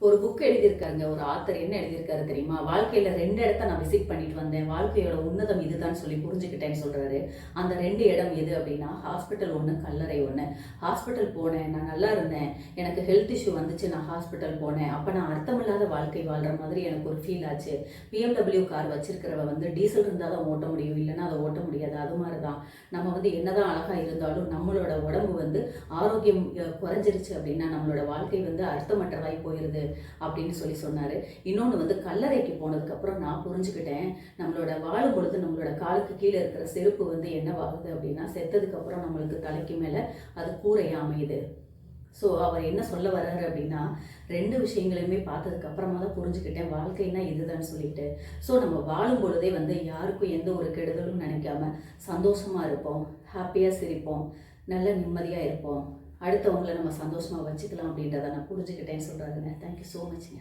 ஒரு புக் எழுதியிருக்காருங்க ஒரு ஆத்தர். என்ன எழுதியிருக்காரு தெரியுமா? வாழ்க்கையில 2 இடத்த நான் விசிட் பண்ணிட்டு வந்தேன். வாழ்க்கையோட உன்னதம் இதுதான் சொல்லி புரிஞ்சுக்கிட்டேன்னு சொல்றாரு. அந்த 2 இடம் எது அப்படின்னா, ஹாஸ்பிட்டல் ஒன்று, கல்லறை ஒன்று. ஹாஸ்பிட்டல் போனேன், நான் நல்லா இருந்தேன். எனக்கு ஹெல்த் இஷ்யூ வந்துச்சு, நான் ஹாஸ்பிட்டல் போனேன். அப்போ நான் அர்த்தமில்லாத வாழ்க்கை வாழ்ற மாதிரி எனக்கு ஒரு ஃபீல் ஆச்சு. BMW கார் வச்சிருக்கிறவ வந்து டீசல் இருந்தால் தான் ஓட்ட முடியும், இல்லைன்னா அதை ஓட்ட முடியாது. அது மாதிரி தான் நம்ம வந்து என்னதான் அழகா இருந்தாலும் நம்மளோட உடம்பு வந்து ஆரோக்கியம் குறைஞ்சிருச்சு அப்படின்னா நம்மளோட வாழ்க்கை வந்து அர்த்தமற்றதாய் போயிருது அப்படின்னு சொல்லி சொன்னாரு. இன்னொன்று வந்து கல்லறைக்கு போனதுக்கு அப்புறம் நான் புரிஞ்சுக்கிட்டேன், நம்மளோட வாழும் பொழுது நம்மளோட காலுக்கு கீழே இருக்கிற செருப்பு வந்து என்னவாகுது அப்படின்னா, செத்ததுக்கு அப்புறம் நம்மளுக்கு தலைக்கு மேலே அது கூரையா அமையுது. ஸோ அவர் என்ன சொல்ல வர்றாரு அப்படின்னா, 2 விஷயங்களையுமே பார்த்ததுக்கு அப்புறமா தான் புரிஞ்சுக்கிட்டேன் வாழ்க்கைன்னா இதுதான் சொல்லிட்டு. ஸோ நம்ம வாழும் பொழுதே வந்து யாருக்கும் எந்த ஒரு கெடுதலும் நினைக்காம சந்தோஷமா இருப்போம், ஹாப்பியாக சிரிப்போம், நல்ல நிம்மதியாக இருப்போம், அடுத்தவங்களை நம்ம சந்தோஷமாக வச்சுக்கலாம் அப்படின்றத நான் புரிஞ்சுக்கிட்டேன்னு சொல்கிறாருங்க. Thank you so மச்ங்க.